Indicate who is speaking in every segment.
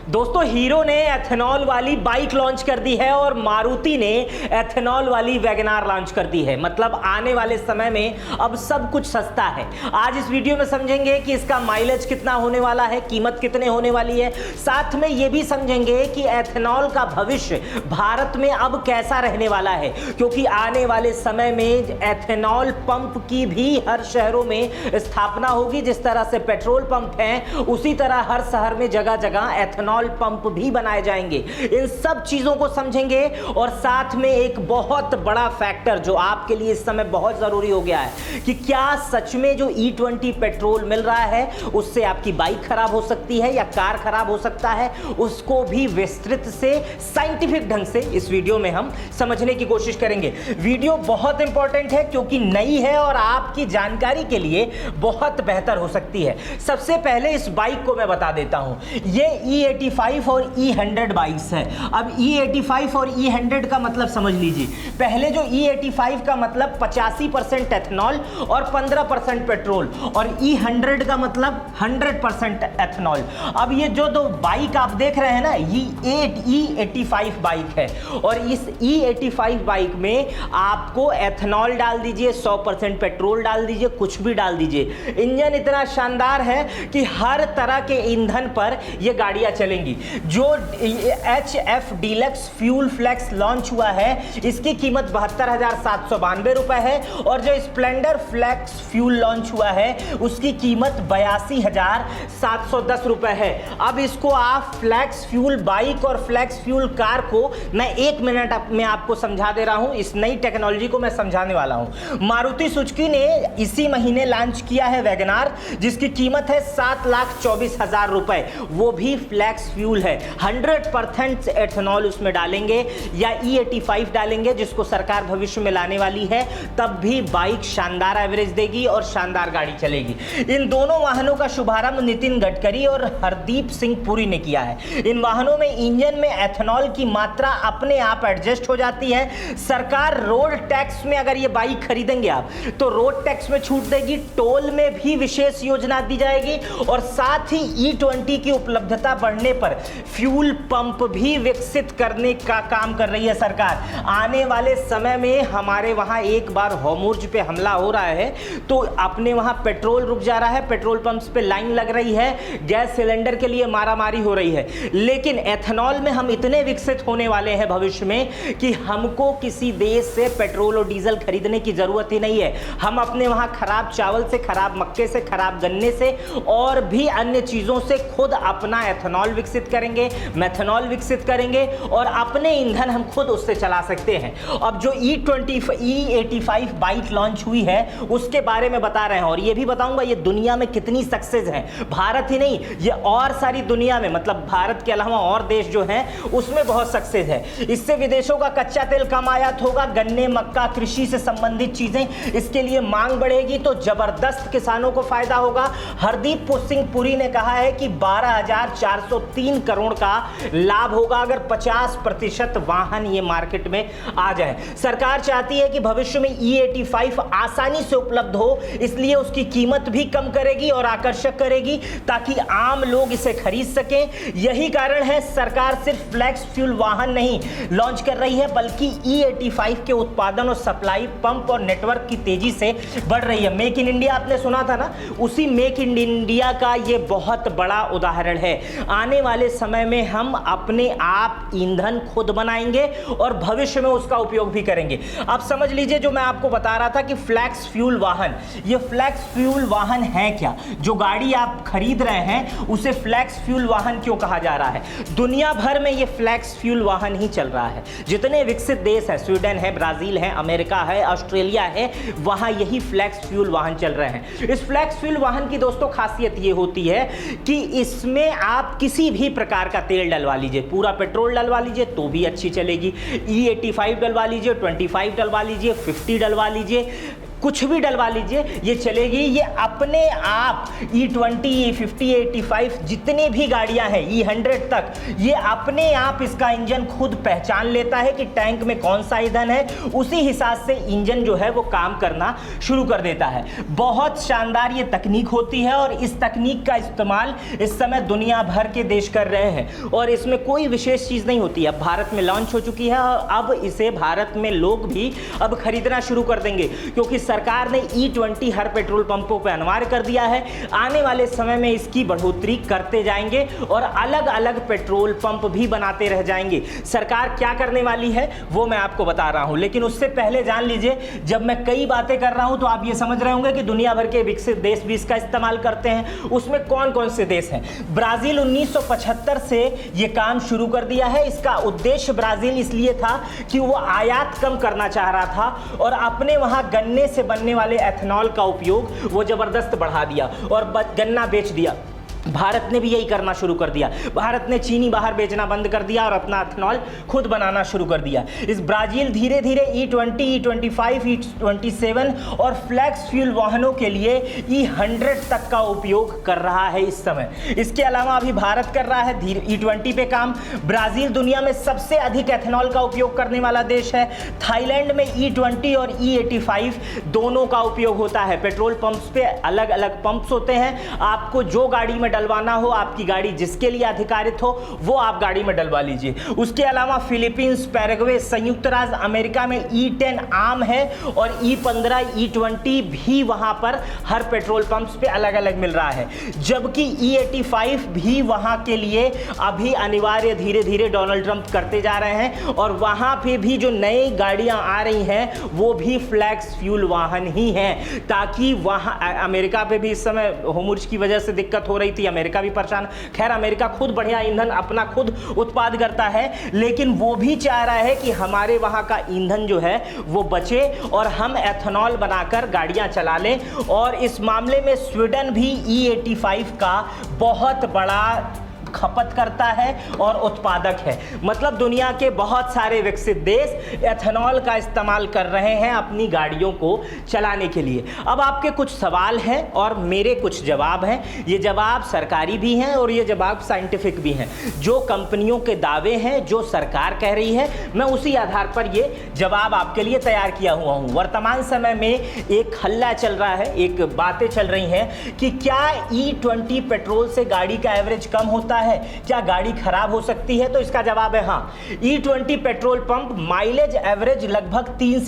Speaker 1: दोस्तों हीरो ने एथेनॉल वाली बाइक लॉन्च कर दी है और मारुति ने एथेनॉल वाली वैगनार लॉन्च कर दी है। मतलब आने वाले समय में अब सब कुछ सस्ता है। आज इस वीडियो में समझेंगे कि इसका माइलेज कितना होने वाला है, कीमत कितने होने वाली है। साथ में ये भी समझेंगे कि एथेनॉल का भविष्य भारत में अब कैसा रहने वाला है, क्योंकि आने वाले समय में एथेनॉल पंप की भी हर शहरों में स्थापना होगी। जिस तरह से पेट्रोल पंप हैं, उसी तरह हर शहर में जगह जगह एथेनॉल पंप भी बनाए जाएंगे। इन सब चीजों को समझेंगे और साथ में एक बहुत बड़ा फैक्टर जो आपके लिए इस समय बहुत जरूरी हो गया है कि क्या सच में जो E20 पेट्रोल मिल रहा है उससे आपकी बाइक खराब हो सकती है या कार खराब हो सकता है, उसको भी विस्तृत से साइंटिफिक ढंग से इस वीडियो में हम समझने की कोशिश करेंगे। वीडियो बहुत इंपॉर्टेंट है क्योंकि नई है और आपकी जानकारी के लिए बहुत बेहतर हो सकती है। सबसे पहले इस बाइक को मैं बता देता हूं, ये E85 और E100 बाइक्स है। अब E85 और E100 का मतलब समझ लीजिए। पहले जो E85 का मतलब 85% एथेनॉल और 15% पेट्रोल, और E100 का मतलब 100% एथेनॉल। अब ये जो दो बाइक आप देख रहे हैं ना, ये E85 बाइक है और इस E85 बाइक में आपको एथेनॉल डाल दीजिए, 100% पेट्रोल डाल दीजिए, कुछ भी डाल दीजिए, इंजन इतना शानदार है कि हर तरह के ईंधन पर ये गाड़ियां चलेंगी। जो HF deluxe fuel flex launch हुआ है, इसकी कीमत 72,792 रुपए है और जो स्प्लेंडर फ्लेक्स फ्यूल लॉन्च हुआ है उसकी कीमत 82,710 रुपए है। अब इसको आप फ्लेक्स फ्यूल बाइक और फ्लेक्स फ्यूल कार को मैं 1 मिनट में आपको समझा दे रहा हूं। इस नई टेक्नोलॉजी को मैं समझाने वाला हूं। मारुति सुजुकी ने इसी महीने लॉन्च किया है वैगनार, जिसकी कीमत है 7,24,000 रुपए। वो भी फ्लेक्स फ्यूल है, 100% एथेनॉल उसमें डालेंगे या E85 डालेंगे जिसको सरकार भविष्य में लाने वाली है, तब भी बाइक शानदार एवरेज देगी और शानदार गाड़ी चलेगी। इन दोनों वाहनों का शुभारंभ नितिन गडकरी और हरदीप सिंह पुरी ने किया है। इन वाहनों में इंजन में एथेनॉल की मात्रा अपने आप एडजस्ट हो जाती है। सरकार रोड टैक्स में अगर ये बाइक खरीदेंगे आप तो रोड टैक्स में छूट देगी, टोल में भी विशेष योजना दी जाएगी और साथ ही E20 की उपलब्धता बढ़ने पर फ्यूल पंप भी विकसित करने का काम कर रही है सरकार। आने वाले समय में हमारे वहां एक बार होर्मुज़ पे हमला हो रहा है तो अपने वहां पेट्रोल रुक जा रहा है, पेट्रोल पंप्स पे लाइन लग रही है, गैस सिलेंडर के लिए मारामारी हो रही है। लेकिन एथेनॉल में हम इतने विकसित होने वाले हैं भविष्य में कि हमको किसी देश से पेट्रोल और डीजल खरीदने की जरूरत ही नहीं है। हम अपने वहां खराब चावल से, खराब मक्के से, खराब गन्ने से और भी अन्य चीजों से खुद अपना एथेनॉल विकसित करेंगे, मेथनॉल विकसित करेंगे और अपने ईंधन हम खुद उससे चला सकते हैं। अब जो E85 बाइक लॉन्च हुई है उसके बारे में बता रहे हैं और ये भी बताऊंगा ये दुनिया में कितनी सक्सेस है। भारत ही नहीं, ये और सारी दुनिया में, मतलब भारत के अलावा और देश जो हैं उसमें बहुत सक्सेस है। इससे विदेशों का कच्चा तेल कम आयात होगा, गन्ने, मक्का, कृषि से संबंधित चीजें, इसके लिए मांग बढ़ेगी तो जबरदस्त किसानों को फायदा होगा। हरदीप सिंह पुरी ने कहा है कि 12,403 करोड़ का लाभ होगा अगर 50% वाहन ये मार्केट में आ जाए। सरकार चाहती है कि भविष्य में E85 आसानी से उपलब्ध हो, इसलिए उसकी कीमत भी कम करेगी और आकर्षक करेगी ताकि आम लोग इसे खरीद सकें। यही कारण है सरकार सिर्फ फ्लेक्स फ्यूल वाहन नहीं लॉन्च कर रही है बल्कि E85 के उत्पादन और सप्लाई पंप और नेटवर्क की तेजी से बढ़ रही है। मेक इन इंडिया आपने सुना था ना, उसी मेक इन इंडिया का ये बहुत बड़ा उदाहरण है। आने वाले समय में हम अपने आप ईंधन खुद बनाएंगे और भविष्य में उसका उपयोग भी करेंगे। आप समझ लीजिए जो मैं आपको बता रहा था कि फ्लेक्स फ्यूल वाहन, ये फ्लेक्स फ्यूल वाहन है क्या? जो गाड़ी आप खरीद रहे हैं उसे फ्लेक्स फ्यूल वाहन क्यों कहा जा रहा है? दुनिया भर में ये फ्लेक्स फ्यूल वाहन ही चल रहा है। जितने विकसित देश है, स्वीडन है, ब्राजील है, अमेरिका है, ऑस्ट्रेलिया है, वहां यही फ्लेक्स फ्यूल वाहन चल रहे हैं। इस फ्लेक्स फ्यूल वाहन की दोस्तों खासियत ये होती है कि इसमें आप किसी भी प्रकार का तेल डलवा लीजिए, पूरा पेट्रोल डलवा लीजिए तो भी अच्छी चलेगी, E85 डलवा लीजिए, 25 डलवा लीजिए, 50 डलवा लीजिए, कुछ भी डलवा लीजिए ये चलेगी। ये अपने आप E20, E50, E85 जितनी भी गाड़ियां हैं E100 तक, ये अपने आप इसका इंजन खुद पहचान लेता है कि टैंक में कौन सा ईंधन है, उसी हिसाब से इंजन जो है वो काम करना शुरू कर देता है। बहुत शानदार ये तकनीक होती है और इस तकनीक का इस्तेमाल इस समय दुनिया भर के देश कर रहे हैं और इसमें कोई विशेष चीज़ नहीं होती है। अब भारत में लॉन्च हो चुकी है और अब इसे भारत में लोग भी अब खरीदना शुरू कर देंगे, क्योंकि सरकार ने E20 हर पेट्रोल पंपों पर अनिवार्य कर दिया है। आने वाले समय में इसकी बढ़ोतरी करते जाएंगे और अलग अलग पेट्रोल पंप भी बनाते रह जाएंगे। सरकार क्या करने वाली है वो मैं आपको बता रहा हूं, लेकिन उससे पहले जान लीजिए, जब मैं कई बातें कर रहा हूं तो आप ये समझ रहे होंगे कि दुनिया भर के विकसित देश भी इसका इस्तेमाल करते हैं। उसमें कौन कौन से देश हैं? ब्राजील 1975 से ये काम शुरू कर दिया है। इसका उद्देश्य ब्राजील इसलिए था कि वो आयात कम करना चाह रहा था और अपने वहां गन्ने से बनने वाले एथेनॉल का उपयोग वो जबरदस्त बढ़ा दिया और गन्ना बेच दिया। भारत ने भी यही करना शुरू कर दिया। भारत ने चीनी बाहर बेचना बंद कर दिया और अपना एथेनॉल खुद बनाना शुरू कर दिया। इस ब्राजील धीरे धीरे E20, E25, E27 और फ्लैक्स फ्यूल वाहनों के लिए E100 तक का उपयोग कर रहा है इस समय। इसके अलावा अभी भारत कर रहा है E20 पे काम। ब्राजील दुनिया में सबसे अधिक एथेनॉल का उपयोग करने वाला देश है। थाईलैंड में E20 और E85 दोनों का उपयोग होता है। पेट्रोल पंप्स पे अलग अलग पंप्स होते हैं। आपको जो गाड़ी में डलवाना हो, आपकी गाड़ी जिसके लिए अधिकारित हो, वो आप गाड़ी में डलवा लीजिए। उसके अलावा फिलीपींस, पैराग्वे, संयुक्त राज्य अमेरिका में E10 आम है और E15, E20 भी वहां पर हर पेट्रोल पंप्स पे अलग अलग मिल रहा है। जबकि E85 भी वहां के लिए अभी अनिवार्य धीरे धीरे डोनाल्ड ट्रंप करते जा रहे हैं और वहां पे भी जो नई गाड़ियां आ रही हैं वो भी फ्लैक्स फ्यूल वाहन ही हैं, ताकि वहां अमेरिका पे भी इस समय होर्मुज़ की वजह से दिक्कत हो रही थी, अमेरिका भी परेशान। खैर, अमेरिका खुद बढ़िया ईंधन अपना खुद उत्पाद करता है, लेकिन वो भी चाह रहा है कि हमारे वहां का ईंधन जो है वो बचे और हम एथेनॉल बनाकर गाड़ियां चला लें। और इस मामले में स्वीडन भी E85 का बहुत बड़ा खपत करता है और उत्पादक है। मतलब दुनिया के बहुत सारे विकसित देश एथेनॉल का इस्तेमाल कर रहे हैं अपनी गाड़ियों को चलाने के लिए। अब आपके कुछ सवाल हैं और मेरे कुछ जवाब हैं। ये जवाब सरकारी भी हैं और ये जवाब साइंटिफिक भी हैं। जो कंपनियों के दावे हैं, जो सरकार कह रही है, मैं उसी आधार पर ये जवाब आपके लिए तैयार किया हुआ हूँ। वर्तमान समय में एक हल्ला चल रहा है, एक बातें चल रही हैं कि क्या E20 पेट्रोल से गाड़ी का एवरेज कम होता है, क्या गाड़ी खराब हो सकती है? तो इसका जवाब है हाँ। E20 petrol pump mileage average लगभग 3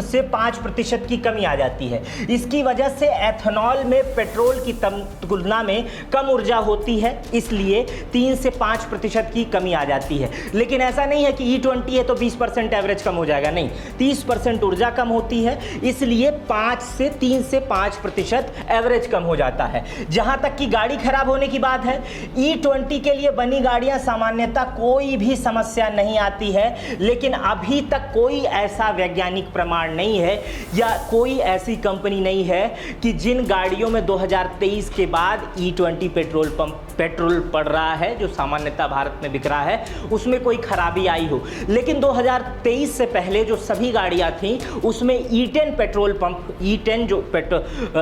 Speaker 1: से 5% की कमी आ जाती है। इसकी वजह से एथेनॉल में पेट्रोल की तुलना में कम ऊर्जा होती है, इसलिए 3 से 5% की कमी आ जाती है। लेकिन ऐसा नहीं है कि E20 है तो 20% एवरेज कम हो जाएगा, नहीं, 30% ऊर्जा कम होती है, इसलिए 3 से 5% एवरेज कम हो जाता है। जहां तक कि गाड़ी खराब होने की बात है, E20 के लिए बनी गाड़ियां सामान्यतः कोई भी समस्या नहीं आती है, लेकिन अभी तक कोई ऐसा वैज्ञानिक प्रमाण नहीं है या कोई ऐसी कंपनी नहीं है कि जिन गाड़ियों में 2023 के बाद E20 पेट्रोल पड़ रहा है, जो सामान्यतः भारत में बिक रहा है, उसमें कोई खराबी आई हो। लेकिन 2023 से पहले जो सभी गाड़ियां थीं उसमें E10 पेट्रोल पंप, E10 जो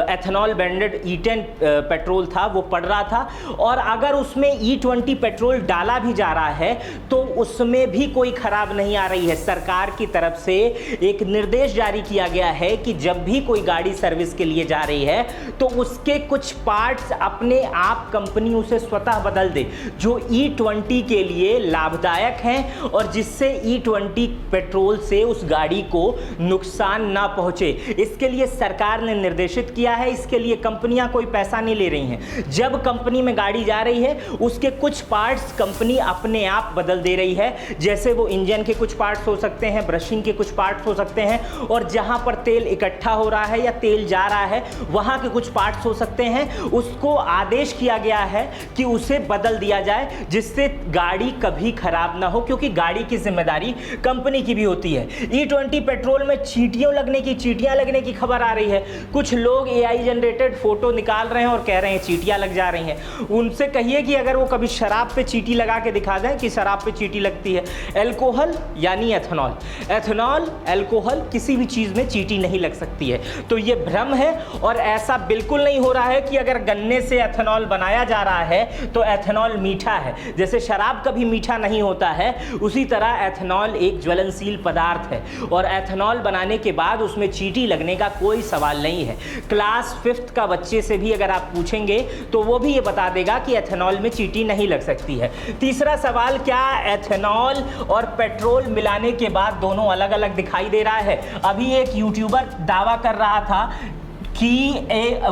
Speaker 1: एथेनॉल ब्लेंडेड E10 पेट्रोल था वो पड़ रहा था। और अगर उसमें E20 पेट्रोल डाला भी जा रहा है तो उसमें भी कोई खराब नहीं आ रही है। सरकार की तरफ से एक निर्देश जारी किया गया है कि जब भी कोई गाड़ी सर्विस के लिए जा रही है तो उसके कुछ पार्ट्स अपने आप कंपनी उसे स्वतः बदल दे, जो E20 के लिए लाभदायक हैं और जिससे E20 पेट्रोल से उस गाड़ी को नुकसान ना पहुंचे। इसके लिए सरकार ने निर्देशित किया है। इसके लिए कंपनियां कोई पैसा नहीं ले रही हैं। जब कंपनी में गाड़ी जा रही है उसके कुछ पार्ट्स कंपनी अपने आप बदल दे रही है, जैसे वो इंजन के कुछ पार्ट्स हो सकते हैं, ब्रशिंग के कुछ पार्ट्स हो सकते हैं, और जहां पर तेल इकट्ठा हो रहा है या तेल जा रहा है वहां के कुछ पार्ट्स हो सकते हैं। उसको आदेश किया गया है कि उसे बदल दिया जाए, जिससे गाड़ी कभी खराब ना हो, क्योंकि गाड़ी की जिम्मेदारी कंपनी की भी होती है। E20 पेट्रोल में चींटियां लगने की खबर आ रही है। कुछ लोग AI जनरेटेड फोटो निकाल रहे हैं और कह रहे हैं चींटियां लग जा रही हैं। उनसे कहिए कि अगर वो कभी शराब पे चींटी लगा के दिखा दें कि शराब पे चींटी लगती है। अल्कोहल यानी एथेनॉल, एथेनॉल अल्कोहल किसी भी चीज़ में चींटी नहीं लग सकती है। तो ये भ्रम है और ऐसा बिल्कुल नहीं हो रहा है कि अगर गन्ने से एथेनॉल बनाया जा रहा है तो एथेनॉल मीठा है। जैसे शराब कभी मीठा नहीं होता है, उसी तरह एथेनॉल एक ज्वलनशील पदार्थ है और एथेनॉल बनाने के बाद उसमें चींटी लगने का कोई सवाल नहीं है। क्लास 5th का बच्चे से भी अगर आप पूछेंगे तो वो भी ये बता देगा कि एथेनॉल में चींटी नहीं लग सकती है। तीसरा सवाल, क्या एथेनॉल और पेट्रोल मिलाने के बाद दोनों अलग अलग दिखाई दे रहा है? अभी एक यूट्यूबर दावा कर रहा था कि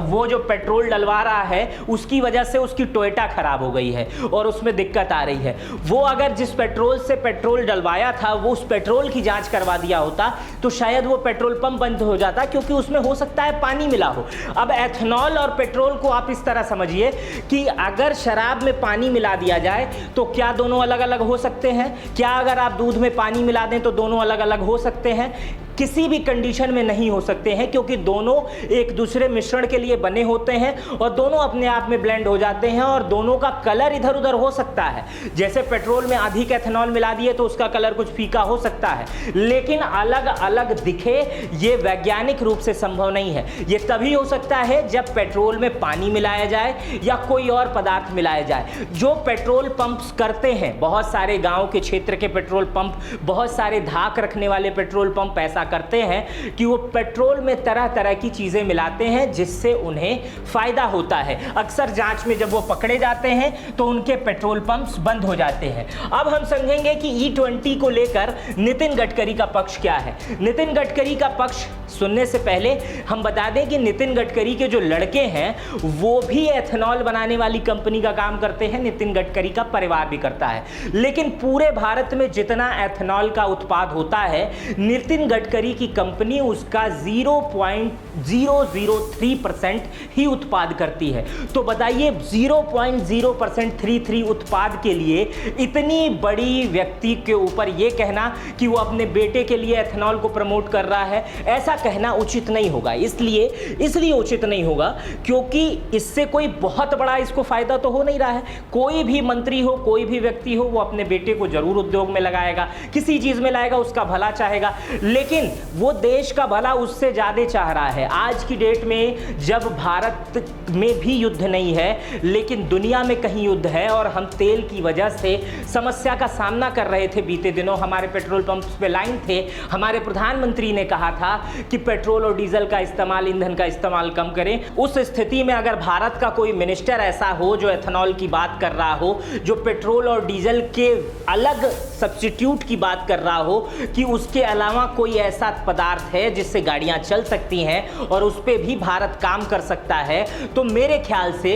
Speaker 1: वो जो पेट्रोल डलवा रहा है उसकी वजह से उसकी टोयोटा खराब हो गई है और उसमें दिक्कत आ रही है। वो अगर जिस पेट्रोल से पेट्रोल डलवाया था वो उस पेट्रोल की जांच करवा दिया होता तो शायद वो पेट्रोल पंप बंद हो जाता, क्योंकि उसमें हो सकता है पानी मिला हो। अब एथेनॉल और पेट्रोल को आप इस तरह समझिए कि अगर शराब में पानी मिला दिया जाए तो क्या दोनों अलग अलग हो सकते हैं? क्या अगर आप दूध में पानी मिला दें तो दोनों अलग अलग हो सकते हैं? किसी भी कंडीशन में नहीं हो सकते हैं, क्योंकि दोनों एक दूसरे मिश्रण के लिए बने होते हैं और दोनों अपने आप में ब्लेंड हो जाते हैं और दोनों का कलर इधर उधर हो सकता है। जैसे पेट्रोल में अधिक एथेनॉल मिला दिए तो उसका कलर कुछ फीका हो सकता है, लेकिन अलग अलग दिखे ये वैज्ञानिक रूप से संभव नहीं है। ये तभी हो सकता है जब पेट्रोल में पानी मिलाया जाए या कोई और पदार्थ मिलाया जाए। जो पेट्रोल पंप्स करते हैं, बहुत सारे गांव के क्षेत्र के पेट्रोल पंप, बहुत सारे धाक रखने वाले पेट्रोल पंप ऐसा करते हैं कि वो पेट्रोल में तरह तरह की चीजें मिलाते हैं जिससे उन्हें फायदा होता है। अक्सर जांच में जब वो पकड़े जाते हैं तो उनके पेट्रोल पंप्स बंद हो जाते हैं। अब हम समझेंगे कि E20 को लेकर नितिन गडकरी का पक्ष क्या है। नितिन गडकरी का पक्ष सुनने से पहले हम बता दें कि नितिन गडकरी के जो लड़के हैं वो भी एथेनॉल बनाने वाली कंपनी का काम करते हैं, नितिन गडकरी का परिवार भी करता है। लेकिन पूरे भारत में जितना एथेनॉल का उत्पाद होता है, नितिन गडकरी की कंपनी उसका 0.003% ही उत्पाद करती है। तो बताइए 0.033 उत्पाद के लिए इतनी बड़ी व्यक्ति के ऊपर यह कहना कि वो अपने बेटे के लिए एथेनॉल को प्रमोट कर रहा है, ऐसा कहना उचित नहीं होगा। इसलिए उचित नहीं होगा क्योंकि इससे कोई बहुत बड़ा इसको फायदा तो हो नहीं रहा है। कोई भी मंत्री हो, कोई भी व्यक्ति हो, वो अपने बेटे को जरूर उद्योग में लगाएगा, किसी चीज में लाएगा, उसका भला चाहेगा, लेकिन वो देश का भला उससे ज्यादा चाह रहा है। आज की डेट में जब भारत में भी युद्ध नहीं है लेकिन दुनिया में कहीं युद्ध है और हम तेल की वजह से समस्या का सामना कर रहे थे। बीते दिनों हमारे पेट्रोल पंप्स पे लाइन थे, हमारे प्रधानमंत्री ने कहा था कि पेट्रोल और डीजल का इस्तेमाल, ईंधन का इस्तेमाल कम करें। उस स्थिति में अगर भारत का कोई मिनिस्टर ऐसा हो जो एथेनॉल की बात कर रहा हो, जो पेट्रोल और डीजल के अलग सब्स्टिट्यूट की बात कर रहा हो कि उसके अलावा कोई ऐसा पदार्थ है जिससे गाड़ियां चल सकती हैं और उस पे भी भारत काम कर सकता है, तो मेरे ख्याल से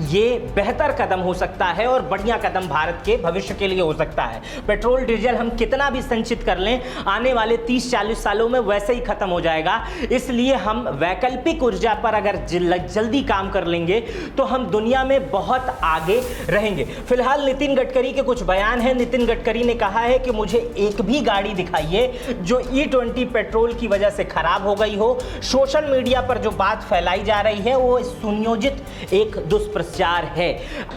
Speaker 1: ये बेहतर कदम हो सकता है और बढ़िया कदम भारत के भविष्य के लिए हो सकता है। पेट्रोल डीजल हम कितना भी संचित कर लें, आने वाले 30-40 सालों में वैसे ही खत्म हो जाएगा। इसलिए हम वैकल्पिक ऊर्जा पर अगर जल्दी काम कर लेंगे तो हम दुनिया में बहुत आगे रहेंगे। फिलहाल नितिन गडकरी के कुछ बयान हैं। नितिन गडकरी ने कहा है कि मुझे एक भी गाड़ी दिखाइए जो E20 पेट्रोल की वजह से खराब हो गई हो। सोशल मीडिया पर जो बात फैलाई जा रही है वो सुनियोजित एक दुष्प्रचार है।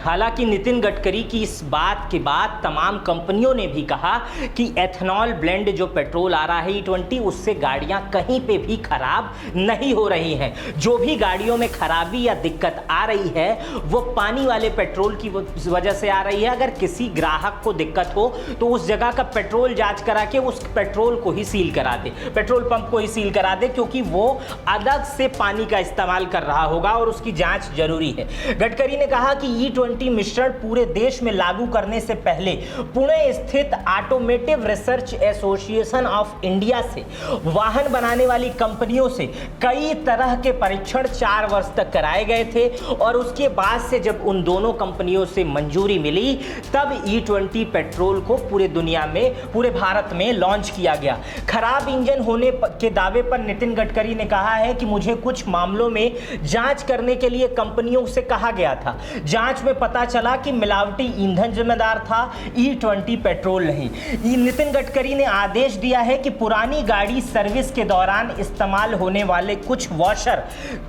Speaker 1: हालांकि नितिन गडकरी की इस बात के बाद तमाम कंपनियों ने भी कहा कि एथेनॉल ब्लेंड जो पेट्रोल आ रहा है E20, उससे गाड़ियां कहीं पे भी खराब नहीं हो रही हैं। जो भी गाड़ियों में खराबी या दिक्कत आ रही है वो पानी वाले पेट्रोल की वजह से आ रही है। अगर किसी ग्राहक को दिक्कत हो तो उस जगह का पेट्रोल जांच करा के उस पेट्रोल को ही सील करा दे, पेट्रोल पंप को ही सील करा दे, क्योंकि वो अलग से पानी का इस्तेमाल कर रहा होगा और उसकी जांच जरूरी है। गडकरी ने कहा कि E20 मिश्रण पूरे देश में लागू करने से पहले पुणे स्थित automotive research association of India से वाहन बनाने वाली कंपनियों से कई तरह के परीक्षण 4 वर्ष तक कराए गए थे और उसके बाद से जब उन दोनों कंपनियों से मंजूरी मिली तब E20 पेट्रोल को पूरे दुनिया में, पूरे भारत में लॉन्च किया गया। खराब इंजन इंजन होने के दावे पर नितिन गडकरी ने कहा है कि मुझे कुछ मामलों में जांच करने के लिए कंपनियों से कहा गया था। जांच में पता चला कि मिलावटी ईंधन जिम्मेदार था, E20 पेट्रोल नहीं। नितिन गडकरी ने आदेश दिया है कि पुरानी गाड़ी सर्विस के दौरान इस्तेमाल होने वाले कुछ वॉशर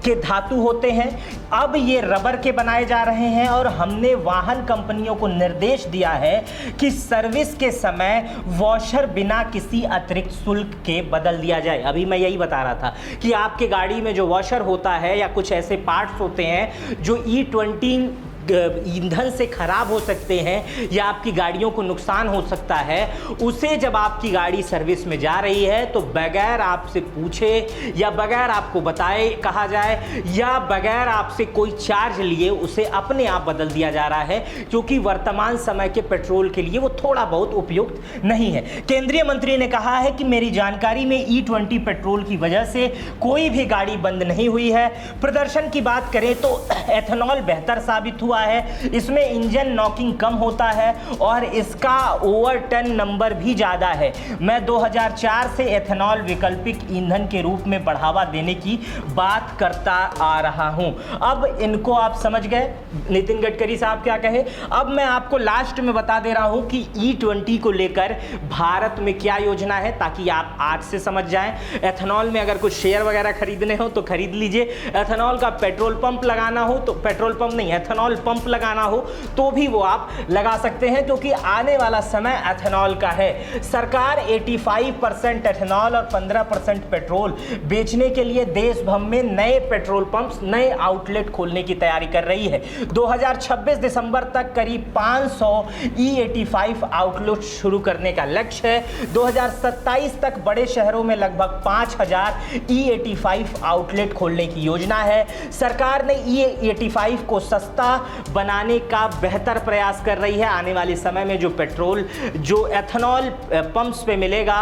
Speaker 1: के धातु होते हैं, अब ये रबर के बनाए जा रहे हैं और हमने वाहन कंपनियों को निर्देश दिया है कि सर्विस के समय वॉशर बिना किसी अतिरिक्त शुल्क के बदल दिया जाए। अभी मैं यही बता रहा था कि आपके गाड़ी में जो वॉशर होता है या कुछ ऐसे पार्ट्स होते हैं जो E20 ईंधन से खराब हो सकते हैं या आपकी गाड़ियों को नुकसान हो सकता है, उसे जब आपकी गाड़ी सर्विस में जा रही है तो बगैर आपसे पूछे या बगैर आपको बताए कहा जाए या बगैर आपसे कोई चार्ज लिए उसे अपने आप बदल दिया जा रहा है, क्योंकि वर्तमान समय के पेट्रोल के लिए वो थोड़ा बहुत उपयुक्त नहीं है। केंद्रीय मंत्री ने कहा है कि मेरी जानकारी में E20 पेट्रोल की वजह से कोई भी गाड़ी बंद नहीं हुई है। प्रदर्शन की बात करें तो एथेनॉल बेहतर साबित हुआ है, इसमें इंजन नॉकिंग कम होता है और इसका ओवरटर्न नंबर भी ज्यादा है। मैं 2004 से एथेनॉल वैकल्पिक ईंधन के रूप में बढ़ावा देने की बात करता आ रहा हूं। अब इनको आप समझ गए नितिन गडकरी साहब क्या कहे। अब मैं आपको लास्ट में बता दे रहा हूं कि E20 को लेकर भारत में क्या योजना है, ताकि आप आज से समझ जाएं। एथेनॉल में अगर कुछ शेयर वगैरह खरीदने हो तो खरीद लीजिए। एथेनॉल का पेट्रोल पंप लगाना हो तो पेट्रोल पंप नहीं, एथेनॉल पंप लगाना हो तो भी वो आप लगा सकते हैं, क्योंकि आने वाला समय एथेनॉल का है। सरकार 85% एथेनॉल और 15% पेट्रोल बेचने के लिए देश भर में नए पेट्रोल पंप्स, नए आउटलेट खोलने की तैयारी कर रही है। 2026 दिसंबर तक करीब 500 E85 आउटलेट शुरू करने का लक्ष्य है। 2027 तक बड़े शहरों में लगभग 5000 E85 आउटलेट खोलने की योजना है। सरकार ने E85 को सस्ता बनाने का बेहतर प्रयास कर रही है। आने वाले समय में जो पेट्रोल जो एथेनॉल पंप्स पे मिलेगा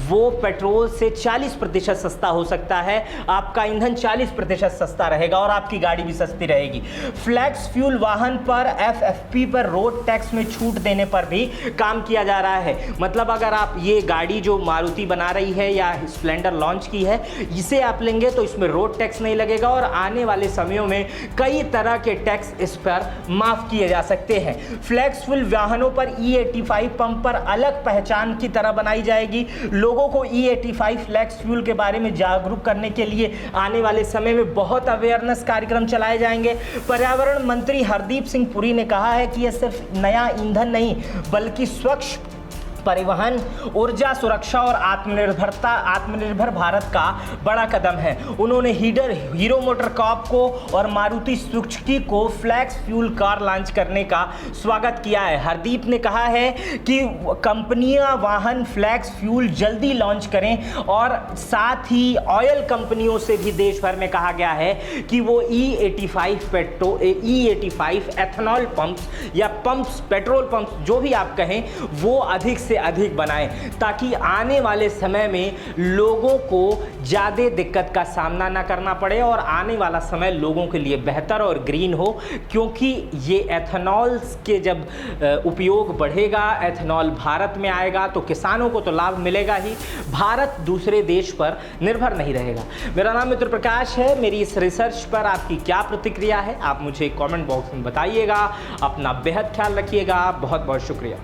Speaker 1: वो पेट्रोल से 40% सस्ता हो सकता है। आपका ईंधन 40% सस्ता रहेगा और आपकी गाड़ी भी सस्ती रहेगी। फ्लैक्स फ्यूल वाहन पर FFP पर रोड टैक्स में छूट देने पर भी काम किया जा रहा है। मतलब अगर आप ये गाड़ी जो मारुति बना रही है या स्प्लेंडर लॉन्च की है, इसे आप लेंगे तो इसमें रोड टैक्स नहीं लगेगा और आने वाले समयों में कई तरह के टैक्स इस पर माफ किए जा सकते हैं। फ्लैक्स फ्यूल वाहनों पर E85 पंप पर अलग पहचान की तरह बनाई जाएगी। लोगों को E85 फ्लैक्स फ्यूल के बारे में जागरूक करने के लिए आने वाले समय में बहुत अवेयरनेस कार्यक्रम चलाए जाएंगे। पर्यावरण मंत्री हरदीप सिंह पुरी ने कहा है कि यह सिर्फ नया ईंधन नहीं बल्कि स्वच्छ परिवहन, ऊर्जा सुरक्षा और आत्मनिर्भर भारत का बड़ा कदम है। उन्होंने हीरो मोटरकॉर्प को और मारुति सुजुकी को फ्लैक्स फ्यूल कार लॉन्च करने का स्वागत किया है। हरदीप ने कहा है कि कंपनियां वाहन फ्लैक्स फ्यूल जल्दी लॉन्च करें और साथ ही ऑयल कंपनियों से भी देश भर में कहा गया है कि वो E85 एथेनॉल पंप्स या पंप्स, पेट्रोल पंप्स जो भी आप कहें, वो अधिक से अधिक बनाएं, ताकि आने वाले समय में लोगों को ज़्यादा दिक्कत का सामना ना करना पड़े और आने वाला समय लोगों के लिए बेहतर और ग्रीन हो। क्योंकि ये एथेनॉल के जब उपयोग बढ़ेगा, एथेनॉल भारत में आएगा तो किसानों को तो लाभ मिलेगा ही, भारत दूसरे देश पर निर्भर नहीं रहेगा। मेरा नाम मित्र प्रकाश है। मेरी इस रिसर्च पर आपकी क्या प्रतिक्रिया है, आप मुझे कमेंट बॉक्स में बताइएगा। अपना बेहद ख्याल रखिएगा। बहुत बहुत शुक्रिया।